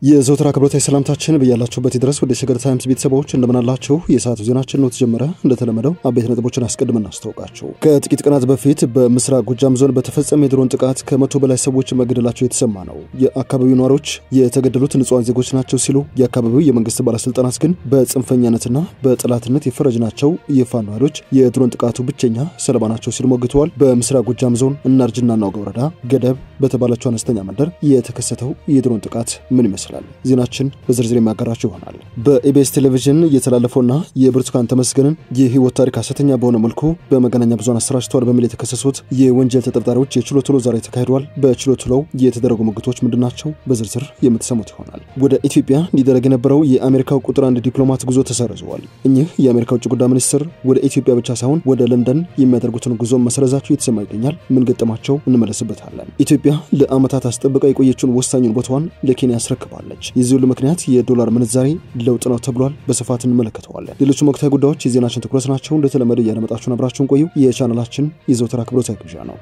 የዘውትር አክብሮታዊ ሰላምታችን በያላችሁበት ድረስ ወደ ሸገር ታይምስ ቤተሰቦች እንደምናላችሁ የሰዓቱ ዜናችን ነው ተጀመረ። እንደተለመደው አበይት ነጥቦችን አስቀድመን እናስተዋውቃችሁ። ከጥቂት ቀናት በፊት በምስራቅ ጎጃም ዞን በተፈጸመ የድሮን ጥቃት ከ100 በላይ ሰዎች መገደላቸው የተሰማ ነው። የአካባቢው ነዋሪዎች የተገደሉት ንጹሃን ዜጎች ናቸው ሲሉ የአካባቢው የመንግስት ባለስልጣናት ግን በጽንፈኛነትና በጥላትነት የፈረጅናቸው የፋኖ ኃይሎች የድሮን ጥቃቱ ብቸኛ ሰለባ ናቸው ሲሉ ሞግተዋል። በምስራቅ ጎጃም ዞን እናርጅና ናውጋ ወረዳ ገደብ በተባለችው አነስተኛ መንደር የተከሰተው የድሮን ጥቃት ምን ይመስላል? ዜናችን በዝርዝር የሚያጋራችሁ ይሆናል። በኢቢኤስ ቴሌቪዥን የተላለፈውና የብርቱካን ተመስገንን የህይወት ታሪክ ሐሰተኛ በሆነ መልኩ በመገናኛ ብዙሃን አሰራጭተዋል በሚል የተከሰሱት የወንጀል ተጠርጣሪዎች የችሎት ውሎ ዛሬ ተካሂዷል። በችሎት ውሎው የተደረጉ ሙግቶች ምንድናቸው? በዝርዝር የምትሰሙት ይሆናል። ወደ ኢትዮጵያ ሊደረግ የነበረው የአሜሪካው ቁጥር 1 ዲፕሎማት ጉዞ ተሰርዟል። እኚህ የአሜሪካ ውጭ ጉዳይ ሚኒስትር ወደ ኢትዮጵያ ብቻ ሳይሆን ወደ ለንደን የሚያደርጉትን ጉዞ መሰረዛቸው የተሰማ ይገኛል። ምን ገጠማቸው? እንመለስበታለን። ኢትዮጵያ ለአመታት አስጠብቃ የቆየችውን ወሳኙን ቦታዋን ለኬንያ አስረክባለች። የዚህ ሁሉ ምክንያት የዶላር ምንዛሬ ለውጥ ነው ተብሏል። በስፋት እንመለከተዋለን። ሌሎች ወቅታዊ ጉዳዮች የዜናችን ትኩረት ናቸው። እንደተለመደ ያለመጣችሁን አብራችሁን ቆዩ። የቻናላችን የዘውትር አክብሮታዊ ግብዣ ነው።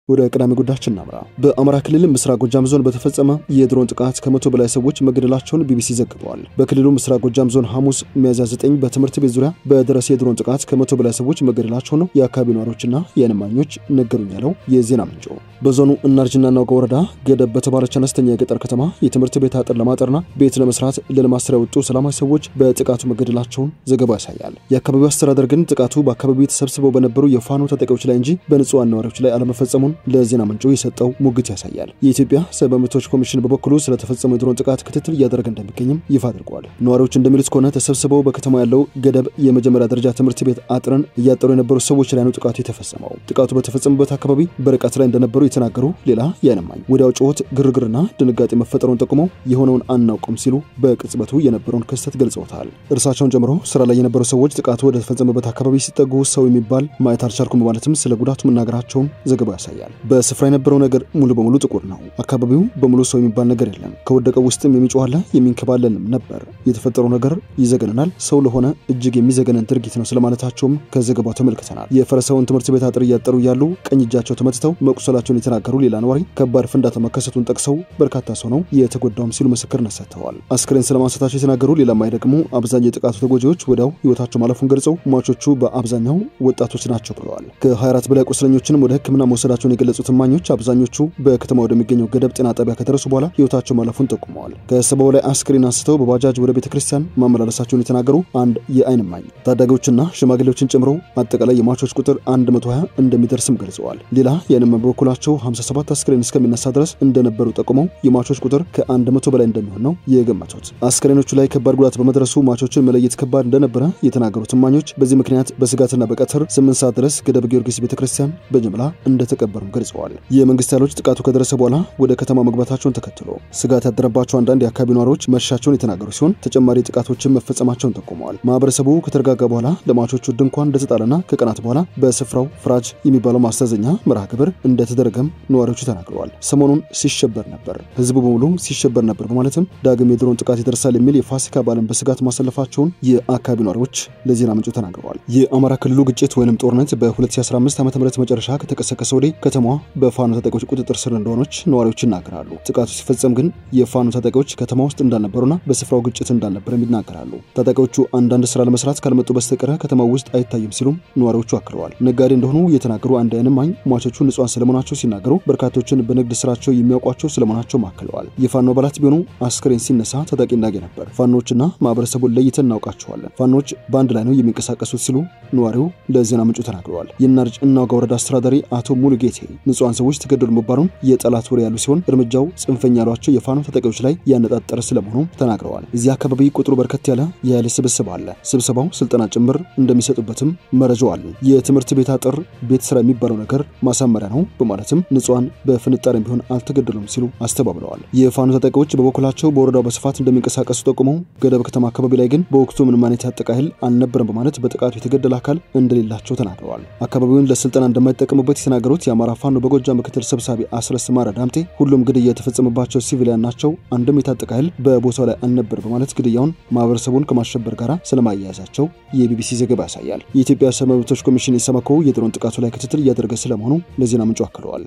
ወደ ቀዳሚ ጉዳያችን እናምራ። በአማራ ክልል ምስራቅ ጎጃም ዞን በተፈጸመ የድሮን ጥቃት ከ100 በላይ ሰዎች መገደላቸውን ቢቢሲ ዘግቧል። በክልሉ ምስራቅ ጎጃም ዞን ሐሙስ ሚያዝያ 9 በትምህርት ቤት ዙሪያ በደረሰ የድሮን ጥቃት ከ100 በላይ ሰዎች መገደላቸው ነው የአካባቢው ነዋሪዎችና የዓይን እማኞች ነገሩኝ ያለው የዜና ምንጭ። በዞኑ እናርጅና ናውጋ ወረዳ ገደብ በተባለች አነስተኛ የገጠር ከተማ የትምህርት ቤት አጥር ለማጠርና ቤት ለመስራት ለልማት ስራ የወጡ ሰላማዊ ሰዎች በጥቃቱ መገደላቸውን ዘገባው ያሳያል። የአካባቢው አስተዳደር ግን ጥቃቱ በአካባቢው ተሰብስበው በነበሩ የፋኖ ታጣቂዎች ላይ እንጂ በንጹሃን ነዋሪዎች ላይ አለመፈጸሙን ለዜና ምንጩ የሰጠው ሙግት ያሳያል። የኢትዮጵያ ሰብአዊ መብቶች ኮሚሽን በበኩሉ ስለተፈጸመው የድሮን ጥቃት ክትትል እያደረገ እንደሚገኝም ይፋ አድርጓል። ነዋሪዎች እንደሚሉት ከሆነ ተሰብስበው በከተማ ያለው ገደብ የመጀመሪያ ደረጃ ትምህርት ቤት አጥርን እያጠሩ የነበሩ ሰዎች ላይ ነው ጥቃቱ የተፈጸመው። ጥቃቱ በተፈጸመበት አካባቢ በርቀት ላይ እንደነበሩ የተናገሩ ሌላ የዓይን እማኝ ወዲያው ጩኸት፣ ግርግርና ድንጋጤ መፈጠሩን ጠቁመው የሆነውን አናውቅም ሲሉ በቅጽበቱ የነበረውን ክስተት ገልጸውታል። እርሳቸውን ጨምሮ ስራ ላይ የነበሩ ሰዎች ጥቃቱ ወደ ተፈጸመበት አካባቢ ሲጠጉ ሰው የሚባል ማየት አልቻልኩም በማለትም ስለ ጉዳቱ መናገራቸውን ዘገባው ያሳያል። በስፍራ የነበረው ነገር ሙሉ በሙሉ ጥቁር ነው። አካባቢው በሙሉ ሰው የሚባል ነገር የለም። ከወደቀው ውስጥም የሚጮህ አለ፣ የሚንከባለልም ነበር። የተፈጠረው ነገር ይዘገነናል። ሰው ለሆነ እጅግ የሚዘገነን ድርጊት ነው ስለማለታቸውም ከዘገባው ተመልክተናል። የፈረሰውን ትምህርት ቤት አጥር እያጠሩ ያሉ ቀኝ እጃቸው ተመትተው መቁሰላቸውን የተናገሩ ሌላ ነዋሪ ከባድ ፍንዳታ መከሰቱን ጠቅሰው በርካታ ሰው ነው የተጎዳውም ሲሉ ምስክርነት ሰጥተዋል። አስክሬን ስለማንሳታቸው የተናገሩ ሌላ ማይ ደግሞ አብዛኛው የጥቃቱ ተጎጂዎች ወዲያው ህይወታቸው ማለፉን ገልጸው ሟቾቹ በአብዛኛው ወጣቶች ናቸው ብለዋል። ከ24 በላይ ቁስለኞችንም ወደ ሕክምና መውሰዳቸውን የገለጹት እማኞች አብዛኞቹ በከተማ ወደሚገኘው ገደብ ጤና ጣቢያ ከደረሱ በኋላ ህይወታቸው ማለፉን ጠቁመዋል። ከ70 በላይ አስክሬን አንስተው በባጃጅ ወደ ቤተክርስቲያን ማመላለሳቸውን የተናገሩ አንድ የዓይን እማኝ ታዳጊዎችና ሽማግሌዎችን ጨምሮ አጠቃላይ የሟቾች ቁጥር 120 እንደሚደርስም ገልጸዋል። ሌላ የዓይን እማኝ በበኩላቸው 57 አስክሬን እስከሚነሳ ድረስ እንደነበሩ ጠቁመው የሟቾች ቁጥር ከ100 በላይ እንደሚሆን ነው የገመቱት። አስክሬኖቹ ላይ ከባድ ጉዳት በመድረሱ ሟቾችን መለየት ከባድ እንደነበረ የተናገሩት እማኞች በዚህ ምክንያት በስጋትና በቀትር 8 ሰዓት ድረስ ገደብ ጊዮርጊስ ቤተክርስቲያን በጅምላ እንደተቀበሩም ገልጸዋል። የመንግስት ኃይሎች ጥቃቱ ከደረሰ በኋላ ወደ ከተማ መግባታቸውን ተከትሎ ስጋት ያደረባቸው አንዳንድ የአካባቢ ነዋሪዎች መሸሻቸውን የተናገሩ ሲሆን ተጨማሪ ጥቃቶችን መፈጸማቸውን ጠቁመዋል። ማህበረሰቡ ከተረጋጋ በኋላ ለሟቾቹ ድንኳን እንደተጣለና ከቀናት በኋላ በስፍራው ፍራጅ የሚባለው ማስተዛዘኛ መርሃ ግብር እንደተደረገም ነዋሪዎቹ ተናግረዋል። ሰሞኑን ሲሸበር ነበር፣ ህዝቡ በሙሉ ሲሸበር ነበር በማለትም ዳግም የድሮን ጥቃት ይደርሳል የሚል የፋሲካ በዓልን በስጋት ማሳለፋቸውን የአካባቢ ነዋሪዎች ለዜና ምንጩ ተናግረዋል። የአማራ ክልሉ ግጭት ወይንም ጦርነት በ2015 ዓ.ም መጨረሻ ከተቀሰቀሰ ወዲህ ከተማዋ በፋኖ ታጣቂዎች ቁጥጥር ስር እንደሆነች ነዋሪዎች ይናገራሉ። ጥቃቱ ሲፈጸም ግን የፋኖ ታጣቂዎች ከተማ ውስጥ እንዳልነበሩና በስፍራው ግጭት እንዳልነበረ ይናገራሉ። ታጣቂዎቹ አንዳንድ ስራ ለመስራት ካልመጡ በስተቀር ከተማው ውስጥ አይታይም ሲሉም ነዋሪዎቹ አክለዋል። ነጋዴ እንደሆኑ የተናገሩ አንድ ዓይን እማኝ ሟቾቹ ንጹሃን ስለመሆናቸው ሲናገሩ በርካቶችን በንግድ ስራቸው የሚያውቋቸው ስለመሆናቸው ማክለዋል። የፋኖ አባላት ቢሆኑ አስክሬን ሲነሳ ታጣቂ እንዳገ ነበር። ፋኖችና ማህበረሰቡን ለይተን እናውቃቸዋለን። ፋኖች በአንድ ላይ ነው የሚንቀሳቀሱት ሲሉ ነዋሪው ለዜና ምንጩ ተናግረዋል። የናርጅና ናውጋ ወረዳ አስተዳዳሪ አቶ ሙሉጌቴ ንጹሃን ሰዎች ተገደሉ መባሉን የጠላት ወሬ ያሉ ሲሆን እርምጃው ጽንፈኛ ያሏቸው የፋኖ ታጣቂዎች ላይ ያነጣጠረ ስለመሆኑ ተናግረዋል። እዚህ አካባቢ ቁጥሩ በርከት ያለ የኃይል ስብስብ አለ። ስብሰባው ስልጠና ጭምር እንደሚሰጡበትም መረጃው አለ። የትምህርት ቤት አጥር ቤት ስራ የሚባለው ነገር ማሳመሪያ ነው በማለትም ንጹሃን በፍንጣሪም ቢሆን አልተገደሉም ሲሉ አስተባብለዋል። የፋኖ ታጣቂዎች በበኩላቸው በወረዳው በስፋት እንደሚንቀሳቀሱ ጠቁመው ገደብ ከተማ አካባቢ ላይ ግን በወቅቱ ምንም አይነት ያጠቃ ኃይል አልነበረም በማለት በጥቃቱ የተገደለ አካል እንደሌላቸው ተናግረዋል። አካባቢውን ለስልጠና እንደማይጠቀሙበት የተናገሩት የአማራ ፋኖ በጎጃም ምክትል ሰብሳቢ አስረስ ማረ ዳምጤ ሁሉም ግድያ የተፈጸመባቸው ሲቪሊያን ናቸው፣ አንድም የታጠቀ ኃይል በቦታው ላይ አልነበር በማለት ግድያውን ማህበረሰቡን ከማሸበር ጋር ስለማያያዛቸው የቢቢሲ ዘገባ ያሳያል። የኢትዮጵያ ሰብአዊ መብቶች ኮሚሽን ኢሰመኮ የድሮን ጥቃቱ ላይ ክትትል እያደረገ ስለመሆኑ ለዜና ምንጩ አክለዋል።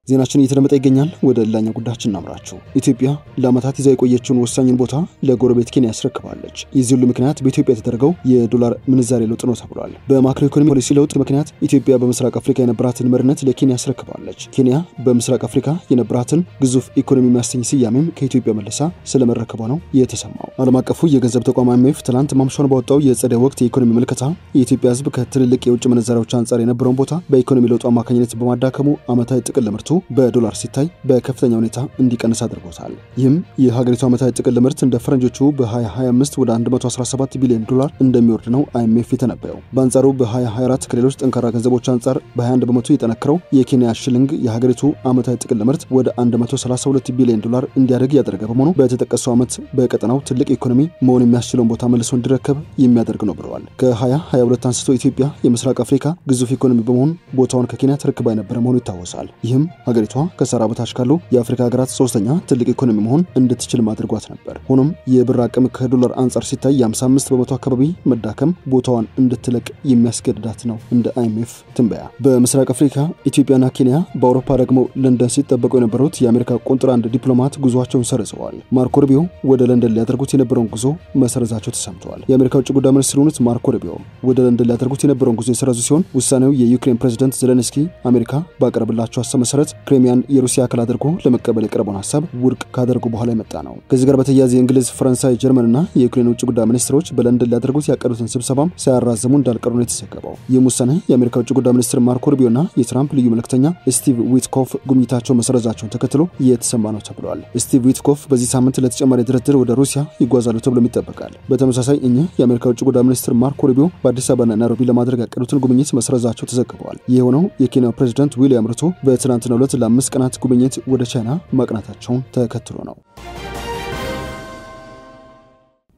ዜናችን እየተደመጠ ይገኛል። ወደ ሌላኛው ጉዳያችን እናምራችሁ። ኢትዮጵያ ለዓመታት ይዛ የቆየችውን ወሳኝ ቦታ ለጎረቤት ኬንያ ያስረክባለች። የዚህ ሁሉ ምክንያት በኢትዮጵያ የተደረገው የዶላር ምንዛሬ ለውጥ ነው ተብሏል። በማክሮ ኢኮኖሚ ፖሊሲ ለውጥ ምክንያት ኢትዮጵያ በምስራቅ አፍሪካ የነበራትን መሪነት ለኬንያ ያስረክባለች። ኬንያ በምስራቅ አፍሪካ የነበራትን ግዙፍ ኢኮኖሚ የሚያሰኝ ስያሜም ከኢትዮጵያ መልሳ ስለመረከቧ ነው የተሰማው። ዓለም አቀፉ የገንዘብ ተቋም IMF ትላንት ማምሻውን ባወጣው የጸደይ ወቅት የኢኮኖሚ ምልከታ የኢትዮጵያ ሕዝብ ከትልልቅ የውጭ ምንዛሬዎች አንጻር የነበረውን ቦታ በኢኮኖሚ ለውጡ አማካኝነት በማዳከሙ ዓመታዊ ጥቅል ምርቱ በዶላር ሲታይ በከፍተኛ ሁኔታ እንዲቀንስ አድርጎታል። ይህም የሀገሪቱ ዓመታዊ ጥቅል ምርት እንደ ፈረንጆቹ በ2025 ወደ 117 ቢሊዮን ዶላር እንደሚወርድ ነው IMF የተነበየው። በአንጻሩ በ2024 ከሌሎች ጠንካራ ገንዘቦች አንጻር በ21 በመቶ የጠነከረው የኬንያ ሽልንግ የሀገሪቱ ዓመታዊ ጥቅል ምርት ወደ 132 ቢሊዮን ዶላር እንዲያደርግ ያደረገ በመሆኑ በተጠቀሰው ዓመት በቀጠናው ትልቅ ኢኮኖሚ መሆን የሚያስችለውን ቦታ መልሶ እንዲረከብ የሚያደርግ ነው ብለዋል። ከ2022 አንስቶ ኢትዮጵያ የምስራቅ አፍሪካ ግዙፍ ኢኮኖሚ በመሆን ቦታውን ከኬንያ ተረክባ የነበረ መሆኑ ይታወሳል። ይህም ሀገሪቷ ከሰሃራ በታች ካሉ የአፍሪካ ሀገራት ሶስተኛ ትልቅ ኢኮኖሚ መሆን እንድትችል ማድረጓት ነበር። ሆኖም የብር አቅም ከዶላር አንጻር ሲታይ የ55 በመቶ አካባቢ መዳከም ቦታዋን እንድትለቅ የሚያስገድዳት ነው እንደ IMF ትንበያ። በምስራቅ አፍሪካ ኢትዮጵያና ኬንያ፣ በአውሮፓ ደግሞ ለንደን ሲጠበቁ የነበሩት የአሜሪካ ቁጥር 1 ዲፕሎማት ጉዟቸውን ሰርዘዋል። ማርኮ ሩቢዮ ወደ ለንደን ሊያደርጉት የነበረውን ጉዞ መሰረዛቸው ተሰምቷል። የአሜሪካ ውጭ ጉዳይ ሚኒስትር የሆኑት ማርኮ ሩቢዮ ወደ ለንደን ሊያደርጉት የነበረውን ጉዞ የሰረዙ ሲሆን ውሳኔው የዩክሬን ፕሬዝዳንት ዜሌንስኪ አሜሪካ ባቀረበላቸው ሐሳብ መሰረት ክሬሚያን የሩሲያ አካል አድርጎ ለመቀበል የቀረበውን ሐሳብ ውድቅ ካደረጉ በኋላ የመጣ ነው። ከዚህ ጋር በተያያዘ የእንግሊዝ፣ ፈረንሳይ፣ ጀርመንና የዩክሬን ውጭ ጉዳይ ሚኒስትሮች በለንደን ሊያደርጉት ያቀዱትን ስብሰባም ሳያራዘሙ እንዳልቀሩ ነው የተዘገበው። ይህም ውሳኔ የአሜሪካ ውጭ ጉዳይ ሚኒስትር ማርኮ ሩቢዮና የትራምፕ ልዩ መልእክተኛ ስቲቭ ዊትኮፍ ጉብኝታቸው መሰረዛቸውን ተከትሎ እየተሰማ ነው ተብሏል። ስቲቭ ዊትኮፍ በዚህ ሳምንት ለተጨማሪ ድርድር ወደ ሩሲያ ይጓዛሉ ተብሎ ይጠበቃል። በተመሳሳይ የአሜሪካ ውጭ ጉዳይ ሚኒስትር ማርኮ ሩቢዮ በአዲስ አበባና ናይሮቢ ለማድረግ ያቀዱትን ጉብኝት መሰረዛቸው ተዘግበዋል። ይህ የሆነው የኬንያው ፕሬዝዳንት ዊሊያም ሩቶ በትናንትናው ዕለት ለ5 ቀናት ጉብኝት ወደ ቻይና ማቅናታቸውን ተከትሎ ነው።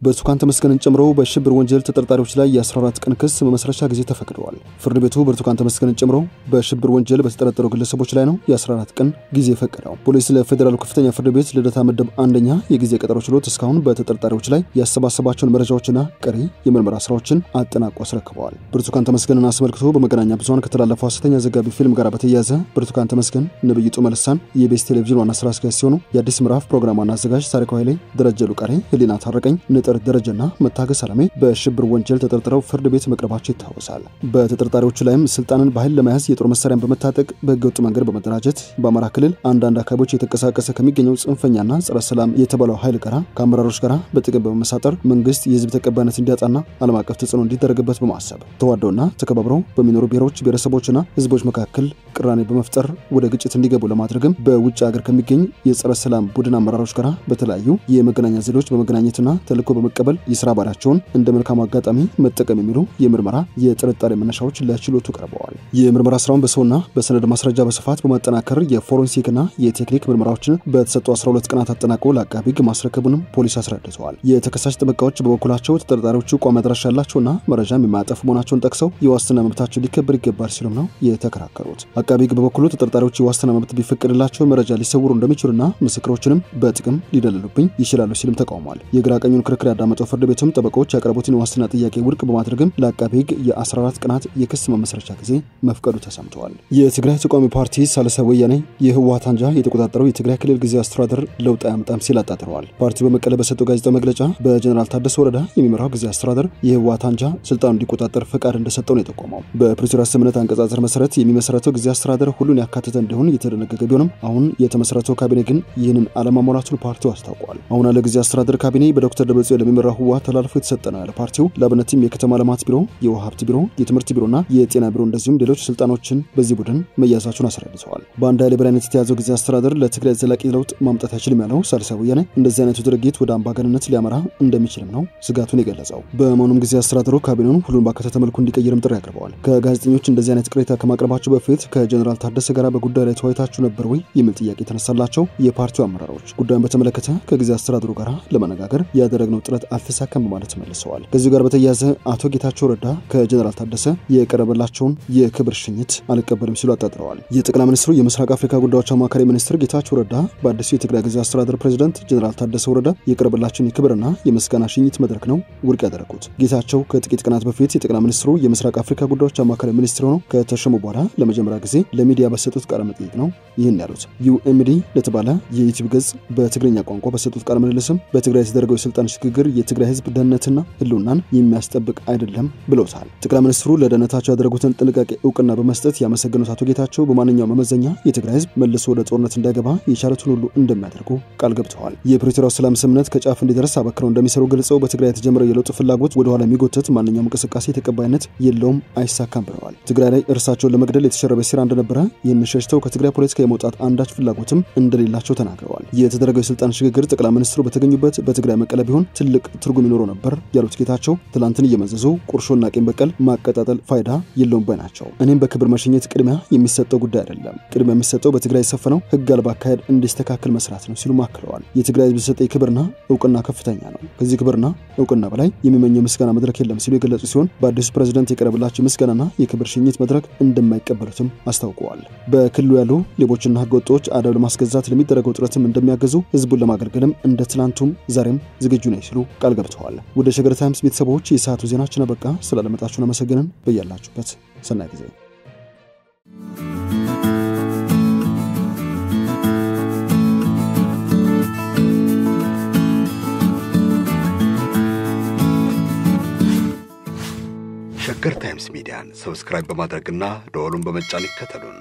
ብርቱካን ተመስገንን ጨምሮ በሽብር ወንጀል ተጠርጣሪዎች ላይ የ14 ቀን ክስ መመስረቻ ጊዜ ተፈቅዷል። ፍርድ ቤቱ ብርቱካን ተመስገንን ጨምሮ በሽብር ወንጀል በተጠረጠሩ ግለሰቦች ላይ ነው የ14 ቀን ጊዜ ፈቀደው። ፖሊስ ለፌደራል ከፍተኛ ፍርድ ቤት ልደታ ምድብ አንደኛ የጊዜ ቀጠሮ ችሎት እስካሁን በተጠርጣሪዎች ላይ ያሰባሰባቸውን መረጃዎችና ቀሪ የምርመራ ስራዎችን አጠናቆ አስረክበዋል። ብርቱካን ተመስገንን አስመልክቶ በመገናኛ ብዙሃን ከተላለፈው ሐሰተኛ ዘጋቢ ፊልም ጋር በተያያዘ ብርቱካን ተመስገን ነብዩ ጡመልሳን የቤስ ቴሌቪዥን ዋና ስራ አስኪያጅ ሲሆኑ የአዲስ ምዕራፍ ፕሮግራም ዋና አዘጋጅ ታሪኩ ኃይሌ፣ ደረጀ ሉቃሬ፣ ህሊና ታረቀኝ፣ ደረጃና መታገስ አለሜ በሽብር ወንጀል ተጠርጥረው ፍርድ ቤት መቅረባቸው ይታወሳል። በተጠርጣሪዎቹ ላይም ስልጣንን በኃይል ለመያዝ የጦር መሳሪያን በመታጠቅ በህገወጥ መንገድ በመደራጀት በአማራ ክልል አንዳንድ አካባቢዎች የተንቀሳቀሰ ከሚገኘው ጽንፈኛና ጸረ ሰላም የተባለው ኃይል ጋራ ከአመራሮች ጋራ በጥቅም በመመሳጠር መንግስት የህዝብ ተቀባይነት እንዲያጣና ዓለም አቀፍ ተጽዕኖ እንዲደረግበት በማሰብ ተዋደውና ተከባብረው በሚኖሩ ብሔሮች፣ ብሔረሰቦችና ህዝቦች መካከል ቅራኔ በመፍጠር ወደ ግጭት እንዲገቡ ለማድረግም በውጭ ሀገር ከሚገኝ የጸረ ሰላም ቡድን አመራሮች ጋራ በተለያዩ የመገናኛ ዘዴዎች በመገናኘትና ተልዕኮ በመቀበል የሥራ ባሪያቸውን እንደ መልካም አጋጣሚ መጠቀም የሚሉ የምርመራ የጥርጣሬ መነሻዎች ለችሎቱ ቀርበዋል። የምርመራ ስራውን በሰውና በሰነድ ማስረጃ በስፋት በማጠናከር የፎረንሲክና የቴክኒክ ምርመራዎችን በተሰጡ 12 ቀናት አጠናቆ ለአቃቤ ሕግ ማስረከቡንም ፖሊስ አስረድተዋል። የተከሳሽ ጠበቃዎች በበኩላቸው ተጠርጣሪዎቹ ቋሚ አድራሻ ያላቸውና መረጃም የማያጠፉ መሆናቸውን ጠቅሰው የዋስትና መብታቸው ሊከበር ይገባል ሲሉም ነው የተከራከሩት። አቃቤ ሕግ በበኩሉ ተጠርጣሪዎች የዋስትና መብት ቢፈቀድላቸው መረጃ ሊሰውሩ እንደሚችሉና ምስክሮችንም በጥቅም ሊደልሉብኝ ይችላሉ ሲልም ተቃውሟል። የግራ ቀኙን ክርክር ያዳመጠው ፍርድ ቤቱም ጠበቃዎች ያቀረቡትን የዋስትና ጥያቄ ውድቅ በማድረግም ለአቃቤ ሕግ የ14 ቀናት የክስ መመስረቻ ጊዜ መፍቀዱ ተሰምቷል። የትግራይ ተቃዋሚ ፓርቲ ሳልሳይ ወያኔ የህወሓት አንጃ የተቆጣጠረው የትግራይ ክልል ጊዜያዊ አስተዳደር ለውጥ አያመጣም ሲል አጣጥረዋል። ፓርቲው በመቀለ በሰጠው ጋዜጣዊ መግለጫ በጀነራል ታደሰ ወረዳ የሚመራው ጊዜያዊ አስተዳደር የህወሓት አንጃ ስልጣኑን እንዲቆጣጠር ፈቃድ እንደሰጠው ነው የጠቆመው። በፕሪቶሪያ ስምምነት አንቀጽ 10 መሰረት የሚመሰረተው ጊዜያዊ አስተዳደር ሁሉን ያካተተ እንደሆነ የተደነገገ ቢሆንም አሁን የተመሰረተው ካቢኔ ግን ይህንን አለማሟላቱን ፓርቲው አስታውቋል። አሁን ያለ ጊዜያዊ አስተዳደር ካቢኔ በዶክተር ደብረጽዮን ለሚመራው ህወሓት ተላልፎ የተሰጠ ነው ያለ ፓርቲው ለአብነትም የከተማ ልማት ቢሮ፣ የውሃ ሀብት ቢሮ፣ የትምህርት ቢሮና የጤና ቢሮ እንደዚሁም ሌሎች ስልጣኖችን በዚህ ቡድን መያዛቸውን አስረድተዋል። በአንድ ኃይል የበላይነት የተያዘው ጊዜያዊ አስተዳደር ለትግራይ ዘላቂ ለውጥ ማምጣት አይችልም ያለው ሳልሳይ ወያኔ እንደዚህ አይነቱ ድርጊት ወደ አምባገነንነት ሊያመራ እንደሚችልም ነው ስጋቱን የገለጸው። በመሆኑም ጊዜያዊ አስተዳደሩ ካቢኔውን ሁሉን ባካተተ መልኩ እንዲቀይርም ጥሪ አቅርበዋል። ከጋዜጠኞች እንደዚህ አይነት ቅሬታ ከማቅረባቸው በፊት ከጀነራል ታደሰ ጋር በጉዳዩ ላይ ተወያይታችሁ ነበር ወይ የሚል ጥያቄ ተነሳላቸው። የፓርቲው አመራሮች ጉዳዩን በተመለከተ ከጊዜያዊ አስተዳደሩ ጋር ለመነጋገር ያደረግነው ጥረት አልተሳካም በማለት መልሰዋል። ከዚህ ጋር በተያያዘ አቶ ጌታቸው ረዳ ከጀነራል ታደሰ የቀረበላቸውን የክብር ሽኝት አልቀበልም ሲሉ አጣጥረዋል። የጠቅላይ ሚኒስትሩ የምስራቅ አፍሪካ ጉዳዮች አማካሪ ሚኒስትር ጌታቸው ረዳ በአዲሱ የትግራይ ጊዜያዊ አስተዳደር ፕሬዝዳንት ጀነራል ታደሰ ወረደ የቀረበላቸውን የክብርና የምስጋና ሽኝት መድረክ ነው ውድቅ ያደረጉት። ጌታቸው ከጥቂት ቀናት በፊት የጠቅላይ ሚኒስትሩ የምስራቅ አፍሪካ ጉዳዮች አማካሪ ሚኒስትር ሆነው ከተሾሙ በኋላ ለመጀመሪያ ጊዜ ለሚዲያ በሰጡት ቃለ መጠይቅ ነው ይህን ያሉት። ዩኤምዲ ለተባለ የዩቲዩብ ገጽ በትግርኛ ቋንቋ በሰጡት ቃለ ምልልስም በትግራይ የተደረገው የስልጣን ሽግግር የትግራይ ህዝብ ደህንነትና ህልውናን የሚያስጠብቅ አይደለም ብለውታል። ጠቅላይ ሚኒስትሩ ለደህንነታቸው ያደረጉትን ጥንቃቄ እውቅና በመስጠት ያመሰገኑት አቶ ጌታቸው በማንኛውም መመዘኛ የትግራይ ህዝብ መልሶ ወደ ጦርነት እንዳይገባ የቻሉትን ሁሉ እንደሚያደርጉ ቃል ገብተዋል። የፕሪቶሪያው ሰላም ስምምነት ከጫፍ እንዲደርስ አበክረው እንደሚሰሩ ገልጸው በትግራይ የተጀመረው የለውጥ ፍላጎት ወደ ኋላ የሚጎተት ማንኛውም እንቅስቃሴ ተቀባይነት የለውም፣ አይሳካም ብለዋል። ትግራይ ላይ እርሳቸውን ለመግደል የተሸረበ ሴራ እንደነበረ ይህን ሸሽተው ከትግራይ ፖለቲካ የመውጣት አንዳች ፍላጎትም እንደሌላቸው ተናግረዋል። የተደረገው የስልጣን ሽግግር ጠቅላይ ሚኒስትሩ በተገኙበት በትግራይ መቀለ ቢሆን ትልቅ ትርጉም ይኖረው ነበር ያሉት ጌታቸው ትላንትን እየመዘዙ ቁርሾና ቂም በቀል ማቀጣጠል ፋይዳ የለውም ባይ ናቸው። እኔም በክብር መሸኘት ቅድሚያ የሚሰጠው ጉዳይ አይደለም፣ ቅድሚያ የሚሰጠው በትግራይ የሰፈነው ህግ አልባ አካሄድ እንዲስተካከል መስራት ነው ሲሉ ማክለዋል። የትግራይ ህዝብ የሰጠው ክብርና እውቅና ከፍተኛ ነው፣ ከዚህ ክብርና እውቅና በላይ የሚመኘው ምስጋና መድረክ የለም ሲሉ የገለጹ ሲሆን በአዲሱ ፕሬዝዳንት የቀረበላቸው ምስጋናና የክብር ሽኝት መድረክ እንደማይቀበሉትም አስታውቀዋል። በክልሉ ያሉ ሌቦችና ህገወጦች አደብ ለማስገዛት ለሚደረገው ጥረትም እንደሚያገዙ ህዝቡን ለማገልገልም እንደ ትላንቱም ዛሬም ዝግጁ ነኝ ሲሉ ቃል ገብተዋል። ወደ ሸገር ታይምስ ቤተሰቦች የሰዓቱ ዜናችን አበቃ። ስላለመጣችሁን አመሰግነን። በያላችሁበት ሰናይ ጊዜ። ሸገር ታይምስ ሚዲያን ሰብስክራይብ በማድረግና ደወሉን በመጫን ይከተሉን።